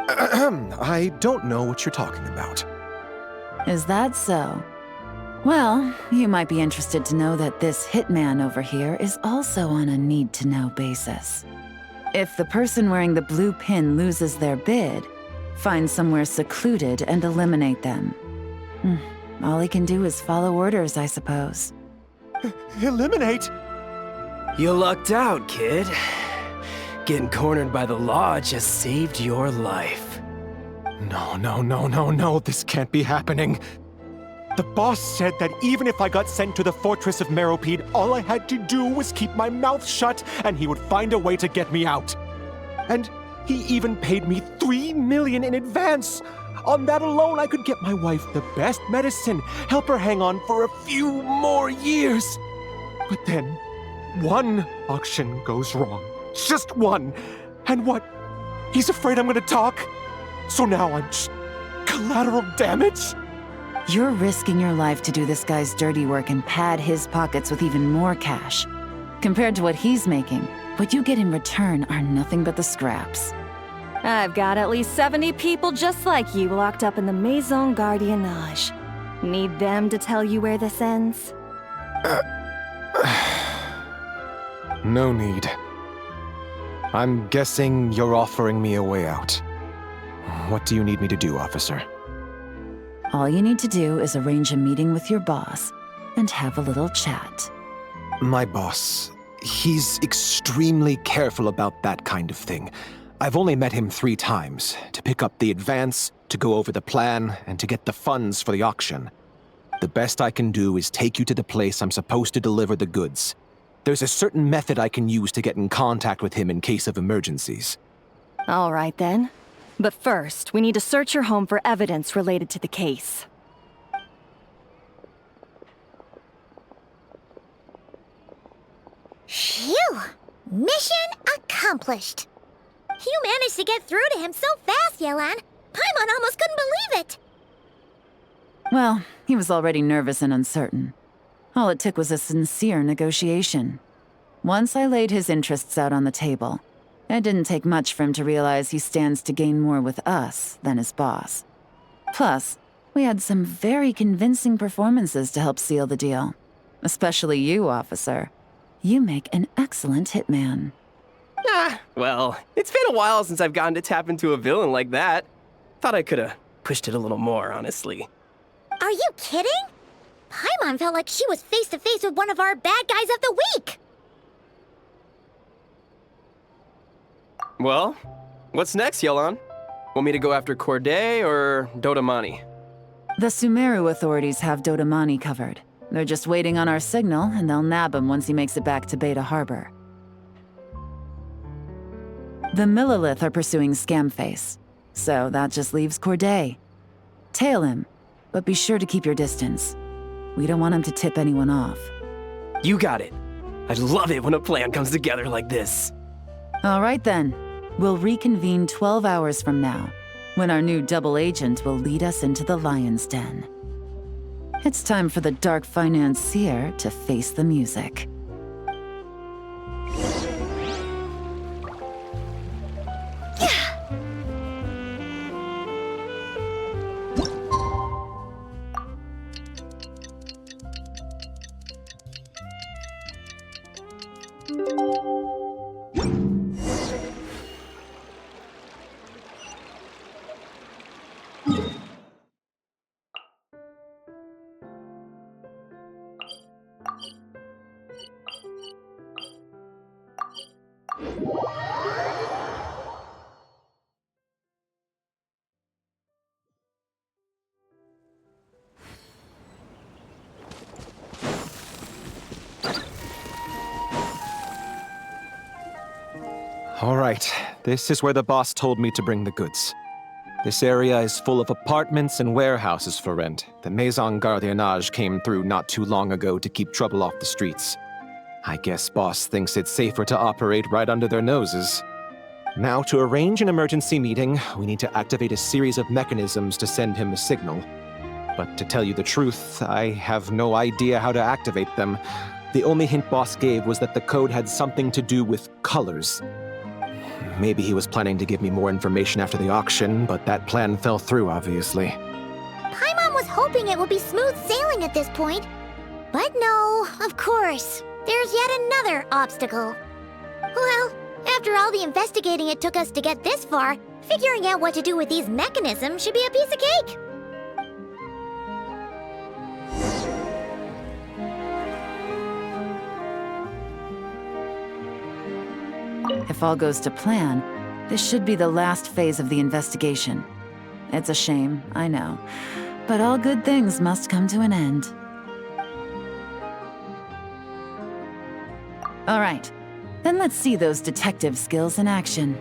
S10: I don't know what you're talking about.
S2: Is that so? Well, you might be interested to know that this hitman over here is also on a need-to-know basis. If the person wearing the blue pin loses their bid, find somewhere secluded and eliminate them. All he can do is follow orders, I suppose.
S10: Eliminate?
S11: You lucked out, kid. Getting cornered by the law just saved your life.
S10: No, this can't be happening. The boss said that even if I got sent to the fortress of Meropide, all I had to do was keep my mouth shut and he would find a way to get me out. And he even paid me $3 million in advance. On that alone, I could get my wife the best medicine, help her hang on for a few more years. But then, one auction goes wrong. Just one. And what? He's afraid I'm gonna talk? So now I'm just collateral damage?
S2: You're risking your life to do this guy's dirty work and pad his pockets with even more cash. Compared to what he's making, what you get in return are nothing but the scraps.
S3: I've got at least 70 people just like you locked up in the Maison Gardiennage. Need them to tell you where this ends?
S10: No need. I'm guessing you're offering me a way out. What do you need me to do, officer?
S2: All you need to do is arrange a meeting with your boss and have a little chat.
S10: My boss, he's extremely careful about that kind of thing. I've only met him 3 times, to pick up the advance, to go over the plan, and to get the funds for the auction. The best I can do is take you to the place I'm supposed to deliver the goods. There's a certain method I can use to get in contact with him in case of emergencies.
S3: All right then. But first, we need to search your home for evidence related to the case.
S1: Phew! Mission accomplished. You managed to get through to him so fast, Yelan. Paimon almost couldn't believe it.
S2: Well, he was already nervous and uncertain. All it took was a sincere negotiation. Once I laid his interests out on the table, it didn't take much for him to realize he stands to gain more with us than his boss. Plus, we had some very convincing performances to help seal the deal. Especially you, officer. You make an excellent hitman.
S11: Well, it's been a while since I've gotten to tap into a villain like that. Thought I could've pushed it a little more, honestly.
S1: Are you kidding? Paimon felt like she was face to face with one of our bad guys of the week.
S11: Well, what's next, Yelan? Want me to go after Corday or Dodamani?
S2: The Sumeru authorities have Dodamani covered. They're just waiting on our signal, and they'll nab him once he makes it back to Beta Harbor. The Millilith are pursuing Scamface, so that just leaves Corday. Tail him, but be sure to keep your distance. We don't want him to tip anyone off.
S11: You got it. I love it when a plan comes together like this.
S2: All right then. We'll reconvene 12 hours from now, when our new double agent will lead us into the Lion's Den. It's time for the dark financier to face the music.
S10: All right, this is where the boss told me to bring the goods. This area is full of apartments and warehouses for rent. The Maison Gardiennage came through not too long ago to keep trouble off the streets. I guess boss thinks it's safer to operate right under their noses. Now, to arrange an emergency meeting, we need to activate a series of mechanisms to send him a signal. But to tell you the truth, I have no idea how to activate them. The only hint boss gave was that the code had something to do with colors. Maybe he was planning to give me more information after the auction, but that plan fell through, obviously.
S1: Paimon was hoping it would be smooth sailing at this point. But no, of course. There's yet another obstacle. Well, after all the investigating it took us to get this far, figuring out what to do with these mechanisms should be a piece of cake.
S2: If all goes to plan, this should be the last phase of the investigation. It's a shame, I know, but all good things must come to an end. All right, then let's see those detective skills in action.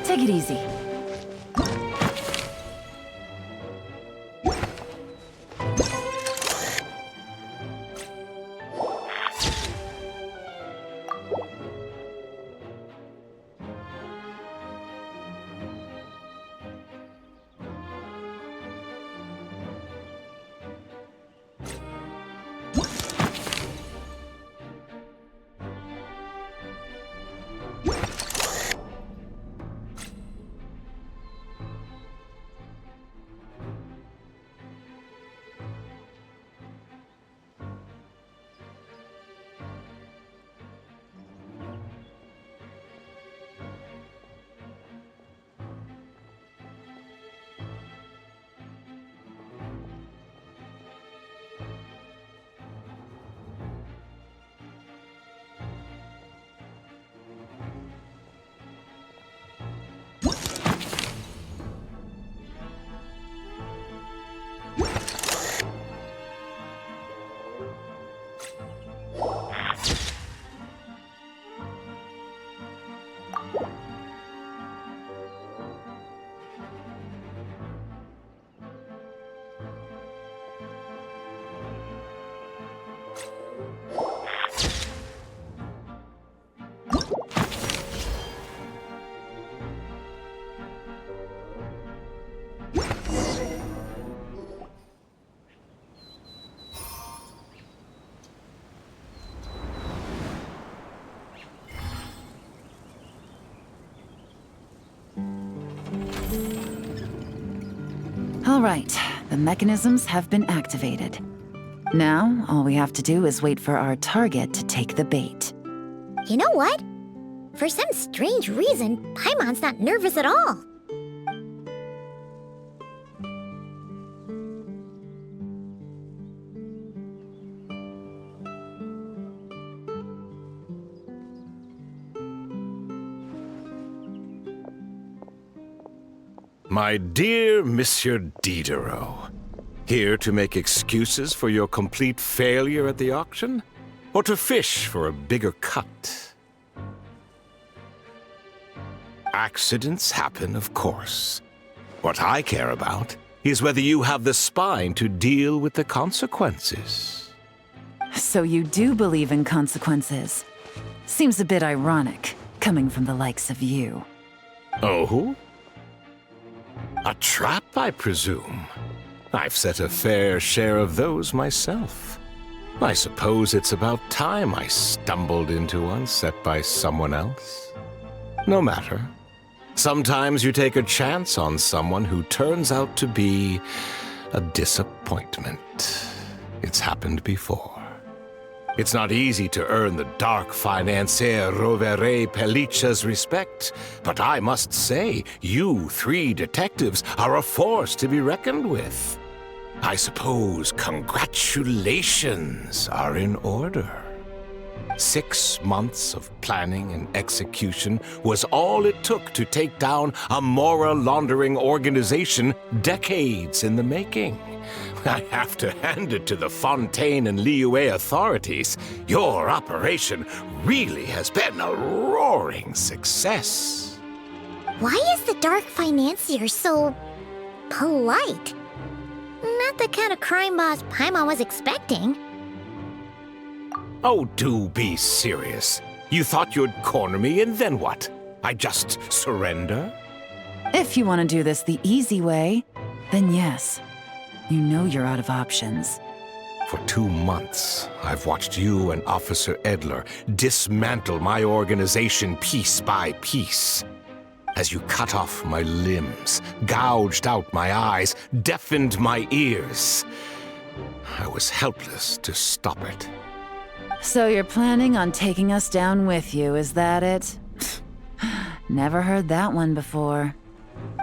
S2: Take it easy. right, the mechanisms have been activated. Now, all we have to do is wait for our target to take the bait.
S1: You know what? For some strange reason, Paimon's not nervous at all.
S7: My dear Monsieur Diderot, here to make excuses for your complete failure at the auction? Or to fish for a bigger cut? Accidents happen, of course. What I care about is whether you have the spine to deal with the consequences.
S2: So you do believe in consequences. Seems a bit ironic, coming from the likes of you.
S7: Oh? A trap, I presume. I've set a fair share of those myself. I suppose it's about time I stumbled into one set by someone else. No matter. Sometimes you take a chance on someone who turns out to be a disappointment. It's happened before. It's not easy to earn the dark financier Rovere Pelliccia's respect, but I must say, you three detectives are a force to be reckoned with. I suppose congratulations are in order. 6 months of planning and execution was all it took to take down a Mora laundering organization decades in the making. I have to hand it to the Fontaine and Liyue authorities. Your operation really has been a roaring success.
S1: Why is the Dark Financier so polite? Not the kind of crime boss Paimon was expecting.
S7: Oh, do be serious. You thought you'd corner me, and then what? I just surrender?
S2: If you want to do this the easy way, then yes. You know you're out of options.
S7: For 2 months, I've watched you and Officer Edler dismantle my organization piece by piece. As you cut off my limbs, gouged out my eyes, deafened my ears. I was helpless to stop it.
S2: So you're planning on taking us down with you, is that it? Never heard that one before.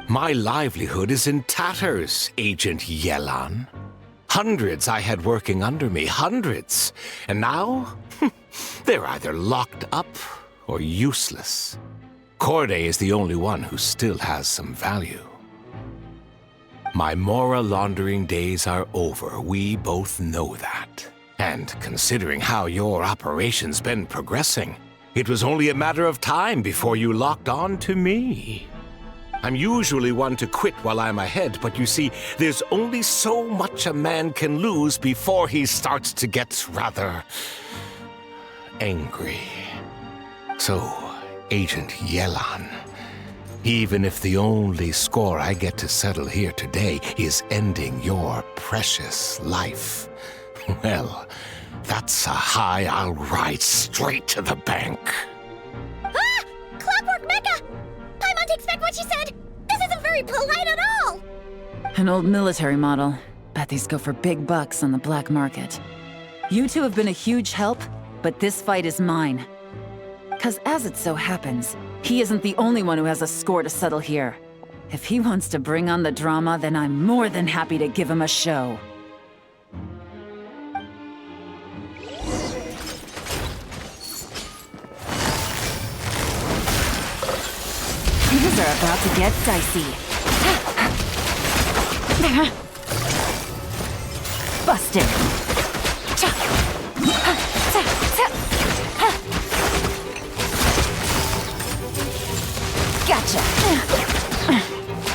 S7: My livelihood is in tatters, Agent Yelan. Hundreds I had working under me, hundreds. And now, they're either locked up or useless. Corday is the only one who still has some value. My Mora laundering days are over, we both know that. And considering how your operation's been progressing, it was only a matter of time before you locked on to me. I'm usually one to quit while I'm ahead, but you see, there's only so much a man can lose before he starts to get rather angry. So, Agent Yelan, even if the only score I get to settle here today is ending your precious life, well, that's a high I'll ride straight to the bank.
S1: Ah! Clockwork Mecha! Paimon takes back what she said! This isn't very polite at all!
S2: An old military model. Bet these go for big bucks on the black market. You two have been a huge help, but this fight is mine. 'Cause as it so happens, he isn't the only one who has a score to settle here. If he wants to bring on the drama, then I'm more than happy to give him a show. Things are about to get dicey. Busted.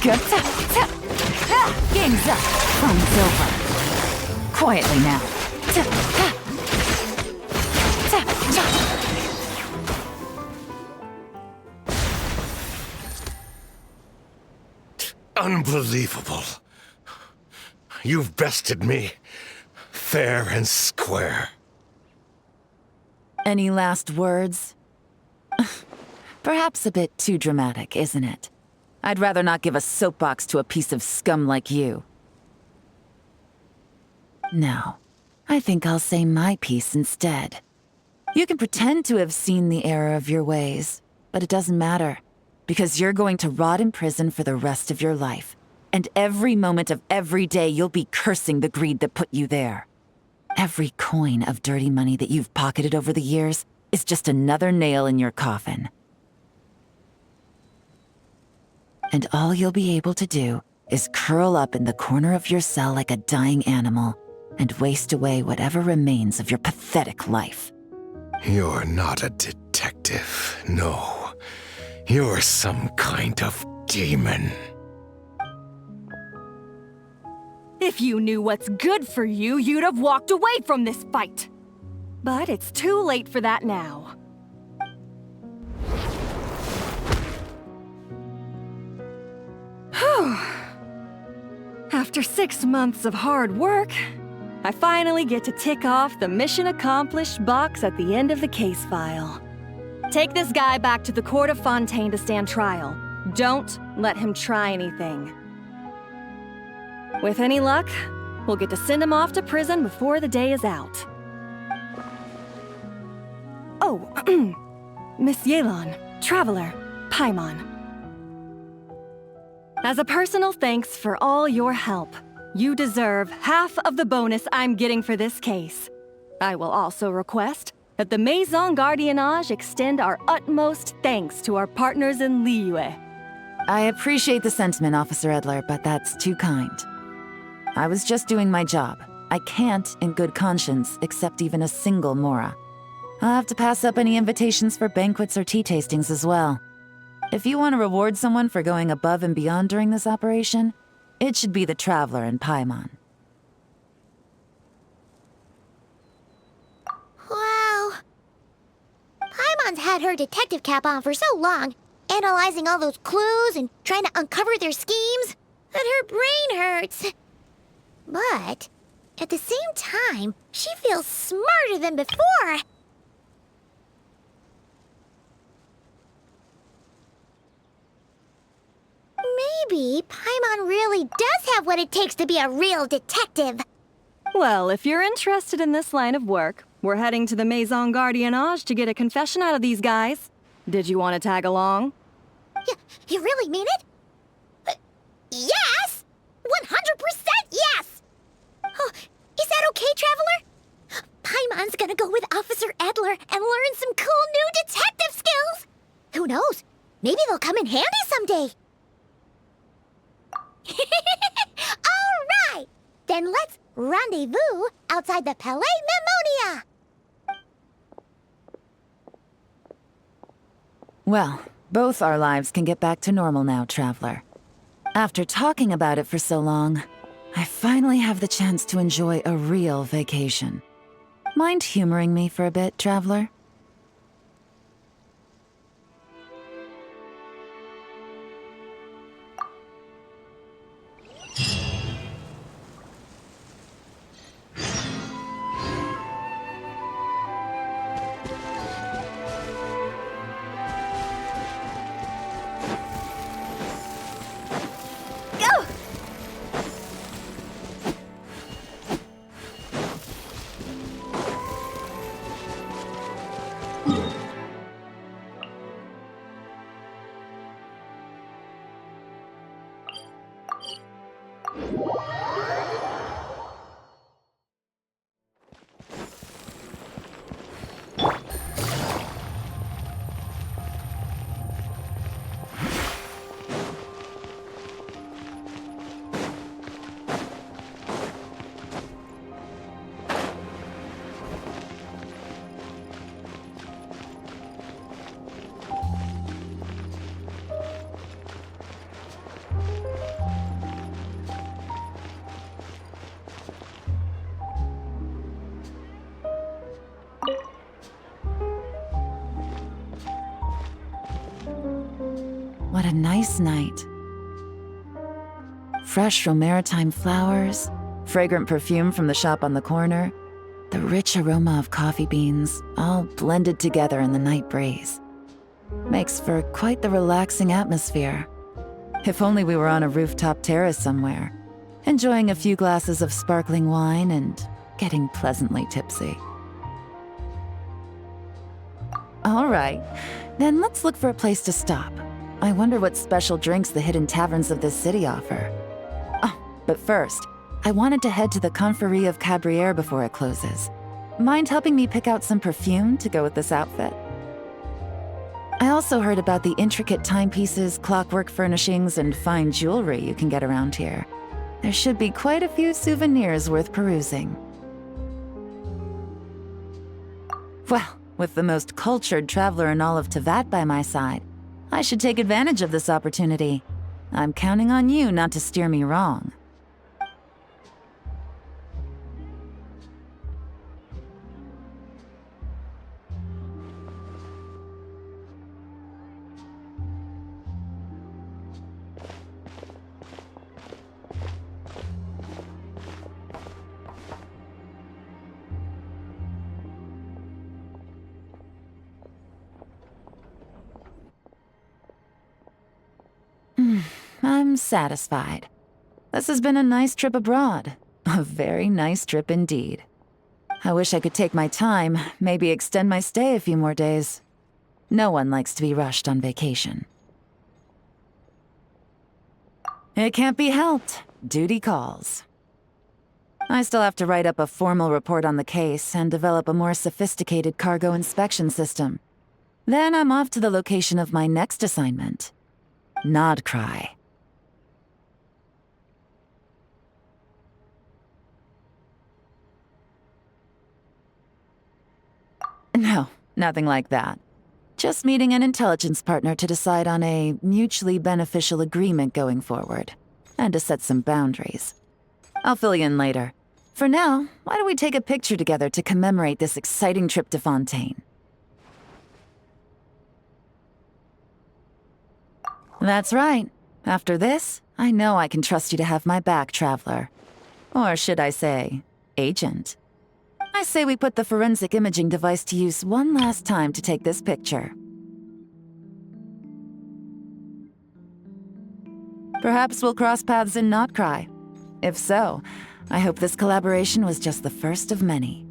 S2: Gotcha. Game's up. Fun's over. Quietly now.
S7: Unbelievable. You've bested me, fair and square.
S2: Any last words? Perhaps a bit too dramatic, isn't it? I'd rather not give a soapbox to a piece of scum like you. No, I think I'll say my piece instead. You can pretend to have seen the error of your ways, but it doesn't matter, because you're going to rot in prison for the rest of your life. And every moment of every day you'll be cursing the greed that put you there. Every coin of dirty money that you've pocketed over the years is just another nail in your coffin. And all you'll be able to do is curl up in the corner of your cell like a dying animal and waste away whatever remains of your pathetic life.
S7: You're not a detective, no. You're some kind of demon.
S3: If you knew what's good for you, you'd have walked away from this fight. But it's too late for that now. Whew. After 6 months of hard work, I finally get to tick off the mission accomplished box at the end of the case file. Take this guy back to the court of Fontaine to stand trial. Don't let him try anything. With any luck, we'll get to send him off to prison before the day is out. Oh, Miss Yelan, Traveler, Paimon. As a personal thanks for all your help, you deserve half of the bonus I'm getting for this case. I will also request that the Maison Gardiennage extend our utmost thanks to our partners in Liyue.
S2: I appreciate the sentiment, Officer Edler, but that's too kind. I was just doing my job. I can't, in good conscience, accept even a single Mora. I'll have to pass up any invitations for banquets or tea tastings as well. If you want to reward someone for going above and beyond during this operation, it should be the Traveler and Paimon.
S1: Wow. Paimon's had her detective cap on for so long, analyzing all those clues and trying to uncover their schemes, that her brain hurts. But at the same time, she feels smarter than before. Maybe Paimon really does have what it takes to be a real detective.
S3: Well, if you're interested in this line of work, we're heading to the Maison Gardiennage to get a confession out of these guys. Did you want to tag along?
S1: You really mean it? Yes! 100% yes! Oh, is that okay, Traveler? Paimon's gonna go with Officer Edler and learn some cool new detective skills! Who knows? Maybe they'll come in handy someday. All right! Then let's rendezvous outside the Palais Memonia!
S2: Well, both our lives can get back to normal now, Traveler. After talking about it for so long, I finally have the chance to enjoy a real vacation. Mind humoring me for a bit, Traveler? What a nice night. Fresh from maritime flowers, fragrant perfume from the shop on the corner, the rich aroma of coffee beans, all blended together in the night breeze. Makes for quite the relaxing atmosphere. If only we were on a rooftop terrace somewhere. enjoying a few glasses of sparkling wine and getting pleasantly tipsy. All right, then let's look for a place to stop. I wonder what special drinks the hidden taverns of this city offer. Oh, but first, I wanted to head to the Confrérie of Cabriere before it closes. Mind helping me pick out some perfume to go with this outfit? I also heard about the intricate timepieces, clockwork furnishings, and fine jewelry you can get around here. There should be quite a few souvenirs worth perusing. Well, with the most cultured traveler in all of Teyvat by my side, I should take advantage of this opportunity. I'm counting on you not to steer me wrong. I'm satisfied. This has been a nice trip abroad. A very nice trip indeed. I wish I could take my time, maybe extend my stay a few more days. No one likes to be rushed on vacation. It can't be helped. Duty calls. I still have to write up a formal report on the case and develop a more sophisticated cargo inspection system. Then I'm off to the location of my next assignment. Nodcry. No, nothing like that. Just meeting an intelligence partner to decide on a mutually beneficial agreement going forward, and to set some boundaries. I'll fill you in later. For now, why don't we take a picture together to commemorate this exciting trip to Fontaine? That's right. After this, I know I can trust you to have my back, Traveler. Or should I say, Agent. I say we put the forensic imaging device to use one last time to take this picture. Perhaps we'll cross paths in Nodcry. If so, I hope this collaboration was just the first of many.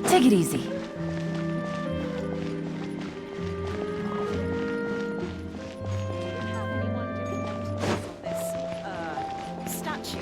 S2: Take it easy.
S3: Statue.